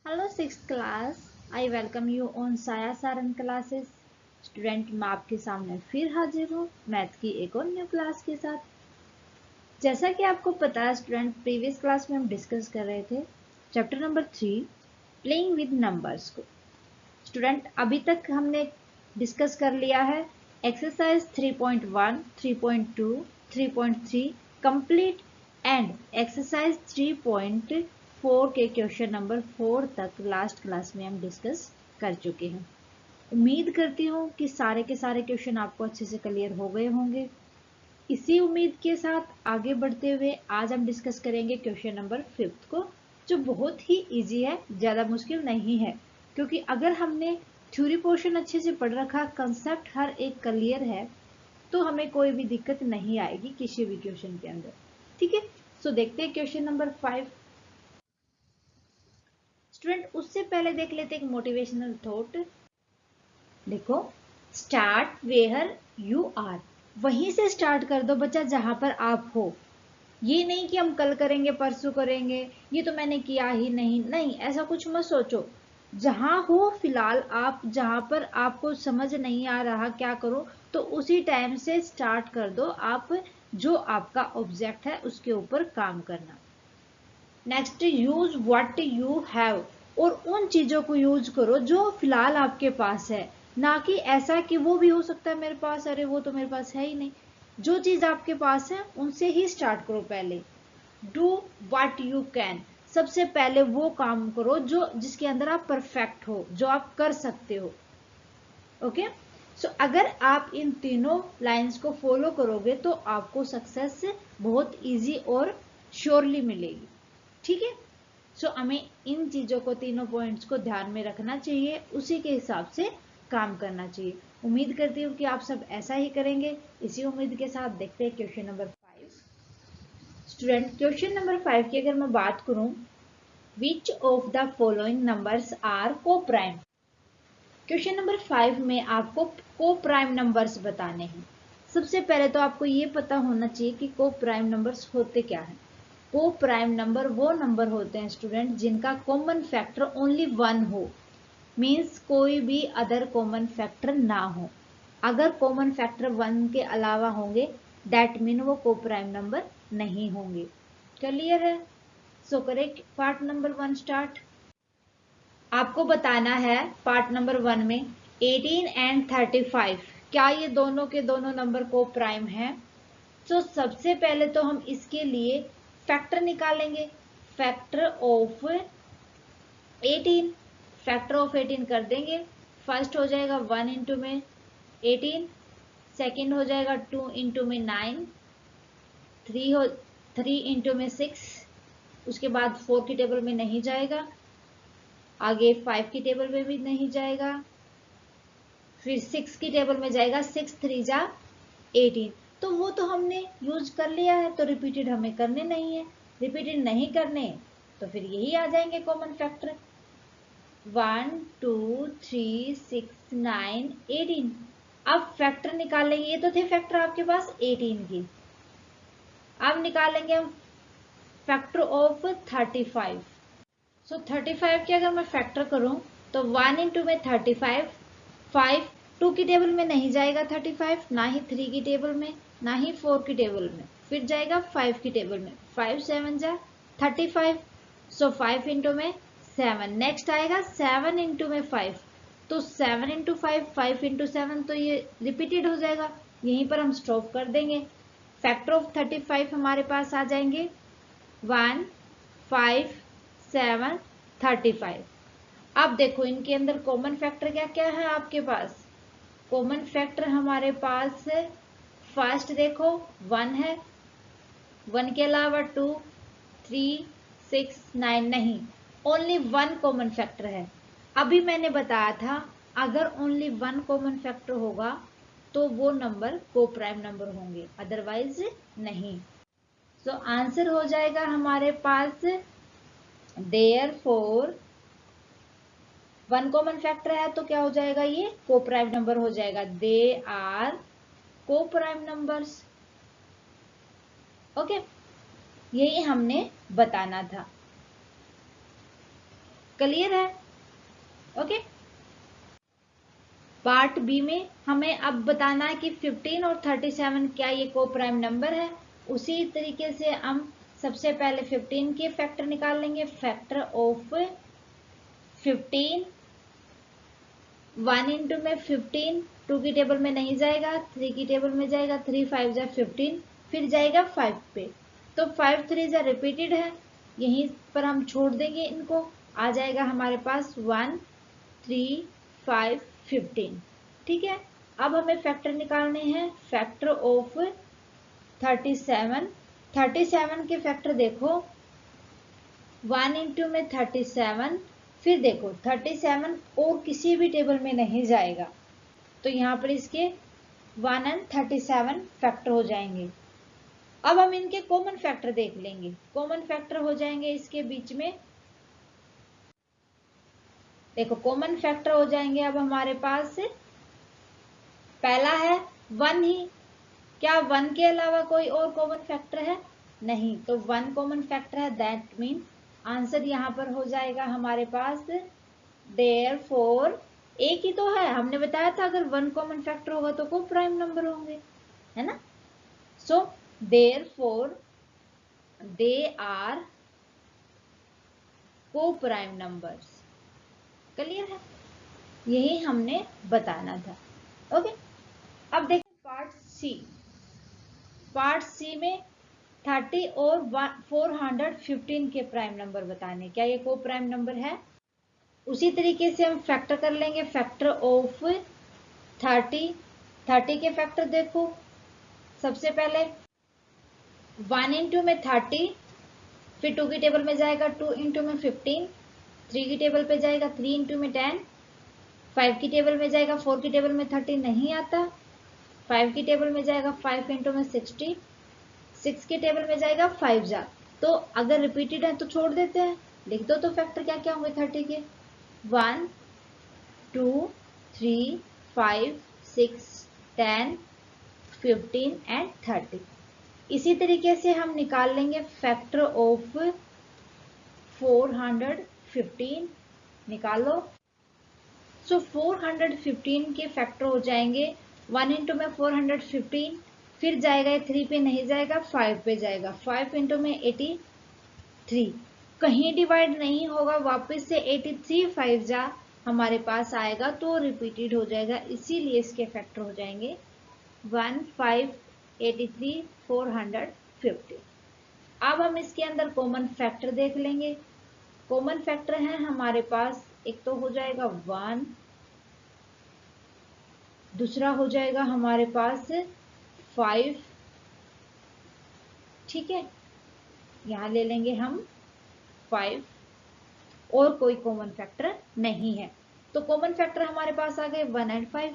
Hello sixth class. I welcome you on साया Saran classes. Student, मैं आपके सामने फिर हाजिर हूँ मैथ की एक और न्यू क्लास के साथ। जैसा कि आपको पता है स्टूडेंट, प्रीवियस क्लास में हम डिस्कस कर रहे थे chapter number 3 playing with numbers को। स्टूडेंट, अभी तक हमने डिस्कस कर लिया है एक्सरसाइज 3.1, 3.2, 3.3 कंप्लीट एंड एक्सरसाइज 3.4 के क्वेश्चन नंबर 4 तक लास्ट क्लास में हम डिस्कस कर चुके हैं। उम्मीद करती हूँ कि सारे के सारे क्वेश्चन आपको अच्छे से क्लियर हो गए होंगे। इसी उम्मीद के साथ आगे बढ़ते हुए आज हम डिस्कस करेंगे क्वेश्चन नंबर 5 को, जो बहुत ही इजी है, ज़्यादा मुश्किल नहीं है। क्योंकि अगर हमने थ्योरी पोर्शन अच्छे से पढ़ रखा, कंसेप्ट हर एक क्लियर है, तो हमें कोई भी दिक्कत नहीं आएगी किसी भी क्वेश्चन के अंदर। ठीक है, सो देखते हैं क्वेश्चन नंबर 5। स्टूडेंट, उससे पहले देख लेते हैं एक मोटिवेशनल थॉट। देखो, स्टार्ट वेयर यू आर। वहीं से स्टार्ट कर दो बच्चा जहां पर आप हो। ये नहीं कि हम कल करेंगे, परसों करेंगे, ये तो मैंने किया ही नहीं। नहीं, ऐसा कुछ मत सोचो। जहां हो फिलहाल आप, जहां पर आपको समझ नहीं आ रहा क्या करो, तो उसी टाइम से स्टार्ट कर दो आप। जो आपका ऑब्जेक्ट है उसके ऊपर काम करना। Next, use what you have. और उन चीजों को यूज करो जो फिलहाल आपके पास है, ना कि ऐसा कि वो भी हो सकता है मेरे पास, अरे वो तो मेरे पास है ही नहीं। जो चीज आपके पास है उनसे ही स्टार्ट करो पहले। Do what you can. सबसे पहले वो काम करो जो जिसके अंदर आप परफेक्ट हो, जो आप कर सकते हो। ओके, सो अगर आप इन तीनों लाइंस को फॉलो करोगे तो आपको सक्सेस बहुत इजी और श्योरली मिलेगी। ठीक है, सो हमें इन चीजों को, तीनों पॉइंट्स को ध्यान में रखना चाहिए, उसी के हिसाब से काम करना चाहिए। उम्मीद करती हूँ कि आप सब ऐसा ही करेंगे। इसी उम्मीद के साथ देखते हैं question number 5। Student, question number 5 की अगर मैं बात करूं, which of the following numbers are coprime. Question number 5 में आपको को प्राइम नंबर्स बताने हैं। सबसे पहले तो आपको ये पता होना चाहिए कि को प्राइम नंबर्स होते क्या है। को प्राइम नंबर वो नंबर होते हैं स्टूडेंट जिनका कॉमन फैक्टर ओनली 1 हो। मीन्स कोई भी अदर कॉमन फैक्टर ना हो। अगर कॉमन फैक्टर 1 के अलावा होंगे, दैट मीन वो को प्राइम नंबर नहीं होंगे। क्लियर है? So correct, part number 1 start. आपको बताना है पार्ट नंबर 1 में 18 एंड 35 क्या ये दोनों के दोनों नंबर को प्राइम है। तो सबसे पहले तो हम इसके लिए फैक्टर निकालेंगे। फैक्टर ऑफ 18, फैक्टर ऑफ 18 कर देंगे। फर्स्ट हो जाएगा 1 इंटू में 18, सेकेंड हो जाएगा 2 इंटू में 9, 3 इंटू में 6, उसके बाद 4 की टेबल में नहीं जाएगा, आगे 5 की टेबल में भी नहीं जाएगा, फिर 6 की टेबल में जाएगा। 6 3 जा 18। तो वो तो हमने यूज कर लिया है, तो रिपीटेड हमें करने नहीं है। रिपीटेड नहीं करने तो फिर यही आ जाएंगे कॉमन फैक्टर, 1 2 3 6 9 18। अब फैक्टर निकालेंगे, ये तो थे फैक्टर आपके पास 18 की। अब निकालेंगे हम फैक्टर ऑफ 35। सो 35 के अगर मैं फैक्टर करूं तो 1 इंटू में 35, 5 2 की टेबल में नहीं जाएगा 35, ना ही 3 की टेबल में, ना ही 4 की टेबल में, फिर जाएगा 5 की टेबल में। 5 7 जा 35। सो 5 इंटू में 7, नेक्स्ट आएगा 7 इंटू में 5। तो 7 इंटू 5, 5 इंटू 7, तो ये रिपीटेड हो जाएगा। यहीं पर हम स्टॉप कर देंगे। फैक्टर ऑफ 35 हमारे पास आ जाएंगे 1 5 7 35। अब देखो इनके अंदर कॉमन फैक्टर क्या क्या है आपके पास। कॉमन फैक्टर हमारे पास है, फर्स्ट देखो 1 है, 1 के अलावा 2 3 6 9 नहीं, ओनली 1 कॉमन फैक्टर है। अभी मैंने बताया था अगर ओनली 1 कॉमन फैक्टर होगा तो वो नंबर को प्राइम नंबर होंगे, अदरवाइज नहीं। सो आंसर हो जाएगा हमारे पास देयरफॉर 1 कॉमन फैक्टर है तो क्या हो जाएगा, ये को प्राइम नंबर हो जाएगा। They are coprime numbers. Okay, यही हमने बताना था। क्लियर है? ओके। पार्ट बी में हमें अब बताना है कि 15 और 37 क्या ये को प्राइम नंबर है। उसी तरीके से हम सबसे पहले 15 के फैक्टर निकाल लेंगे। फैक्टर ऑफ 15, 1 इंटू में 15, 2 की टेबल में नहीं जाएगा, 3 की टेबल में जाएगा, 3 5 जा 15, फिर जाएगा 5 पे, तो 5 3 जा रिपीटेड है, यहीं पर हम छोड़ देंगे इनको। आ जाएगा हमारे पास 1 3 5 15। ठीक है। अब हमें फैक्टर निकालने हैं। फैक्टर ऑफ 37, 37 के फैक्टर देखो, 1 इंटू में 37, फिर देखो 37 और किसी भी टेबल में नहीं जाएगा, तो यहाँ पर इसके 1 एंड 37 फैक्टर हो जाएंगे। अब हम इनके कॉमन फैक्टर देख लेंगे। कॉमन फैक्टर हो जाएंगे इसके बीच में, देखो कॉमन फैक्टर हो जाएंगे अब हमारे पास। पहला है 1 ही, क्या 1 के अलावा कोई और कॉमन फैक्टर है? नहीं, तो 1 कॉमन फैक्टर है। दैट मीन आंसर यहाँ पर हो जाएगा हमारे पास देयरफॉर, एक ही तो है, हमने बताया था अगर 1 कॉमन फैक्टर होगा तो को प्राइम नंबर होंगे, है ना। सो therefore they are coprime numbers. Clear है? यही हमने बताना था। ओके। अब देखिए पार्ट सी। पार्ट सी में 30 और 415 के प्राइम नंबर बताने, क्या ये को प्राइम नंबर है? उसी तरीके से हम फैक्टर कर लेंगे। फैक्टर ऑफ 30, 30 के फैक्टर देखो, सबसे पहले 1 इंटू में 30, फिर 2 की टेबल में जाएगा 2 इंटू में 15, 3 की टेबल पे जाएगा 3 इंटू में 10, 5 की टेबल में जाएगा, 4 की टेबल में 30 नहीं आता, 5 की टेबल में जाएगा 5 इंटू में 60, 6 के टेबल में जाएगा 5 जा, तो अगर रिपीटेड है तो छोड़ देते हैं। लिख दो तो फैक्टर क्या क्या होंगे 30 के, 1 2 3 5 6 10 15 एंड 30। इसी तरीके से हम निकाल लेंगे फैक्टर ऑफ 415, निकालो। सो 415 के फैक्टर हो जाएंगे 1 इंटू में 415, फिर जाएगा 3 पे नहीं जाएगा, 5 पे जाएगा, 5 इंटू में 83, कहीं डिवाइड नहीं होगा, वापस से 83 5 जा हमारे पास आएगा तो रिपीटेड हो जाएगा, इसीलिए इसके फैक्टर हो जाएंगे 1 5 83 450। अब हम इसके अंदर कॉमन फैक्टर देख लेंगे। कॉमन फैक्टर है हमारे पास, एक तो हो जाएगा 1, दूसरा हो जाएगा हमारे पास 5, ठीक है, यहां ले लेंगे हम 5, और कोई कॉमन फैक्टर नहीं है, तो कॉमन फैक्टर हमारे पास आ गए 1 एंड 5।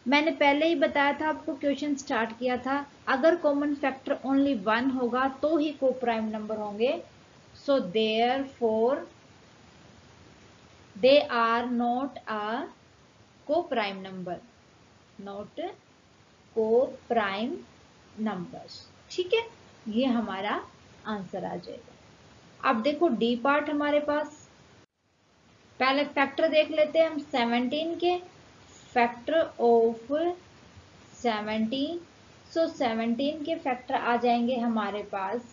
मैंने पहले ही बताया था आपको, क्वेश्चन स्टार्ट किया था, अगर कॉमन फैक्टर ओनली 1 होगा तो ही को प्राइम नंबर होंगे। So therefore they are not a coprime number, not coprime numbers. ठीक है, ये हमारा आंसर आ जाएगा। अब देखो डी पार्ट हमारे पास, पहले फैक्टर देख लेते हैं हम 17 के। फैक्टर ऑफ 17, सो 17 के फैक्टर आ जाएंगे हमारे पास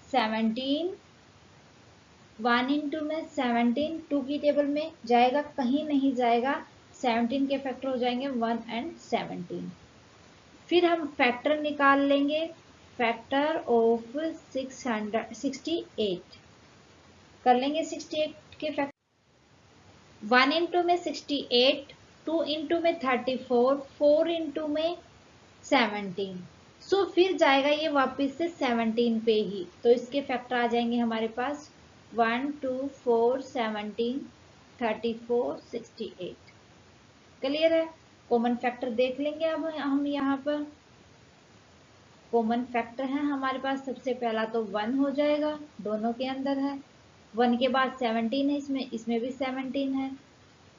17, 1 इंटू में 17, 2 की टेबल में जाएगा, कहीं नहीं जाएगा, 17 के फैक्टर हो जाएंगे 1 एंड 17। फिर हम फैक्टर निकाल लेंगे। फैक्टर ऑफ 668 कर लेंगे। 68 के फैक्टर 1 इंटू में 68, 2 इंटू में 34, 4 इंटू में 17, सो फिर जाएगा ये वापस से 17 पे ही, तो इसके फैक्टर आ जाएंगे हमारे पास 1 2 4 17 34 68। क्लियर है? कॉमन फैक्टर देख लेंगे अब हम यहाँ पर। कॉमन फैक्टर है हमारे पास, सबसे पहला तो 1 हो जाएगा, दोनों के अंदर है, 1 के बाद 17 है, इसमें भी 17 है,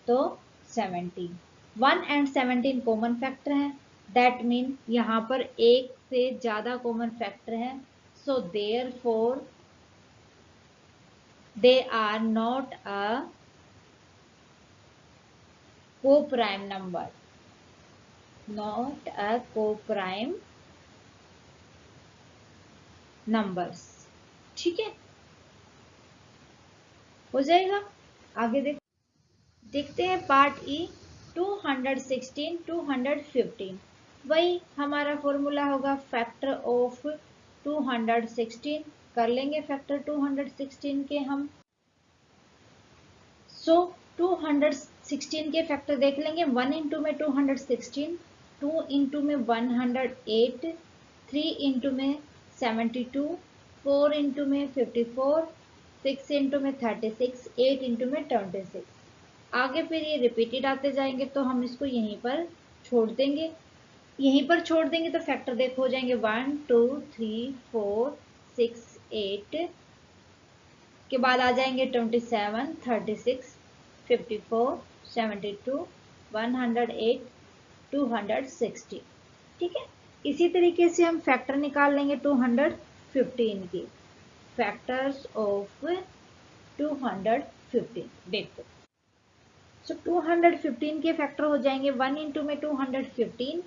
तो 17, 1 एंड 17 कॉमन फैक्टर है। दैट मीन यहाँ पर एक से ज्यादा कॉमन फैक्टर है। So therefore they are not a co-prime number, not a co-prime numbers। ठीक है, हो जाएगा। आगे देखते हैं पार्ट ई 216 215। वही हमारा फॉर्मूला होगा फैक्टर ऑफ 216। कर लेंगे फैक्टर 216 के हम। सो 216 के फैक्टर देख लेंगे। 1 इंटू में 216, 2 इंटू में 108, 3 इंटू में 72, 4 इंटू में 54, 6 इंटू में 36, 8 इंटू में 26। आगे फिर ये रिपीटेड आते जाएंगे तो हम इसको यहीं पर छोड़ देंगे। यहीं पर छोड़ देंगे तो फैक्टर देखो हो जाएंगे 1 2 3 4 6 8 के बाद आ जाएंगे 27 36 54 72 108 260। ठीक है, इसी तरीके से हम फैक्टर निकाल लेंगे 215 की। फैक्टर्स ऑफ 215 देखो। सो 215 के फैक्टर हो जाएंगे 1 इंटू में 215,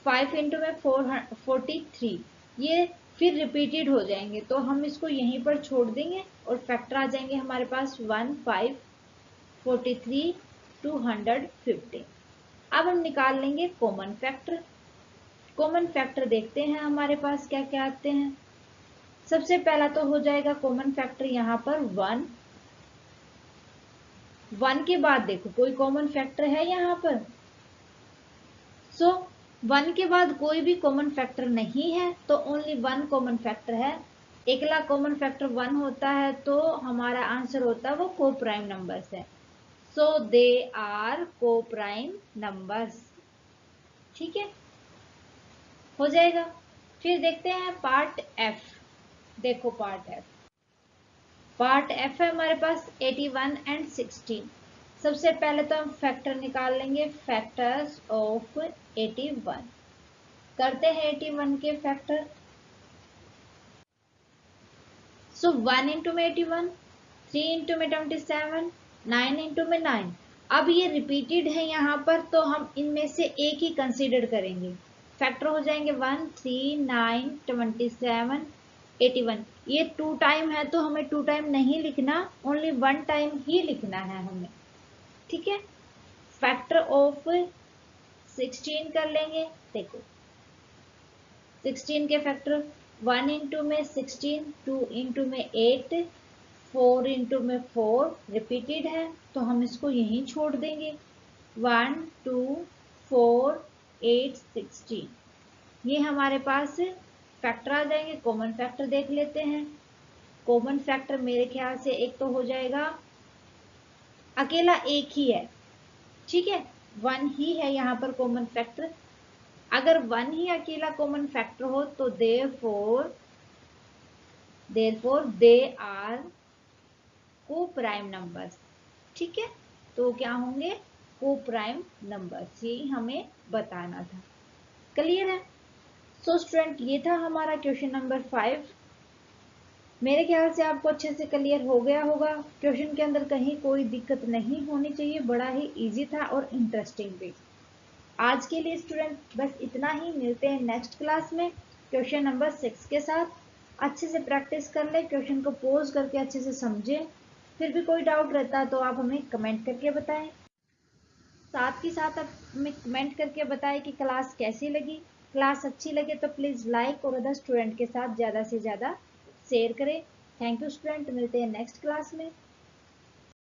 5 इंटू में 43। ये फिर रिपीटेड हो जाएंगे तो हम इसको यहीं पर छोड़ देंगे और फैक्टर आ जाएंगे हमारे पास 1 5 43 215। अब हम निकाल लेंगे कॉमन फैक्टर। कॉमन फैक्टर देखते हैं हमारे पास क्या क्या आते हैं। सबसे पहला तो हो जाएगा कॉमन फैक्टर यहाँ पर 1। 1 के बाद देखो कोई कॉमन फैक्टर है यहाँ पर। सो 1 के बाद कोई भी कॉमन फैक्टर नहीं है तो ओनली 1 कॉमन फैक्टर है। अकेला कॉमन फैक्टर 1 होता है तो हमारा आंसर होता है वो को प्राइम नंबर्स है। सो they are coprime numbers. ठीक है, हो जाएगा। फिर देखते हैं पार्ट एफ। देखो पार्ट एफ है हमारे पास 81 एंड 16। सबसे पहले तो हम फैक्टर निकाल लेंगे फैक्टर्स ऑफ 81। करते हैं 81 के फैक्टर। सो 1 इंटू में 81, 3 इंटू में 27, 9 इंटू में 9। अब ये रिपीटेड है यहाँ पर तो हम इनमें से एक ही कंसीडर करेंगे। फैक्टर हो जाएंगे 1 3 9 27 81। ये 2 टाइम है तो हमें 2 टाइम नहीं लिखना, ओनली 1 टाइम ही लिखना है हमें। ठीक है, फैक्टर ऑफ 16 कर लेंगे। देखो 16 के फैक्टर 1 इंटू में 16, 2 इंटू में 8, 4 इंटू में 4 रिपीटेड है तो हम इसको यहीं छोड़ देंगे। 1 2 4 8 16 ये हमारे पास फैक्टर आ जाएंगे। कॉमन फैक्टर देख लेते हैं। कॉमन फैक्टर मेरे ख्याल से एक तो हो जाएगा, अकेला एक ही है। ठीक है, 1 ही है यहाँ पर कॉमन फैक्टर। अगर 1 ही अकेला कॉमन फैक्टर हो तो therefore they are coprime numbers. ठीक है, तो क्या होंगे को प्राइम नंबर्स, यही हमें बताना था। क्लियर है? सो स्टूडेंट ये था हमारा क्वेश्चन नंबर 5। मेरे ख्याल से आपको अच्छे से क्लियर हो गया होगा। क्वेश्चन के अंदर कहीं कोई दिक्कत नहीं होनी चाहिए, बड़ा ही इजी था और इंटरेस्टिंग भी। आज के लिए स्टूडेंट बस इतना ही। मिलते हैं नेक्स्ट क्लास में क्वेश्चन नंबर 6 के साथ। अच्छे से प्रैक्टिस कर ले, क्वेश्चन को पोज करके अच्छे से समझे। फिर भी कोई डाउट रहता तो आप हमें कमेंट करके बताएं। साथ ही साथ आप हमें कमेंट करके बताएं कि क्लास कैसी लगी। क्लास अच्छी लगे तो प्लीज़ लाइक और अदर स्टूडेंट के साथ ज़्यादा से ज़्यादा शेयर करें। थैंक यू स्टूडेंट, मिलते हैं नेक्स्ट क्लास में।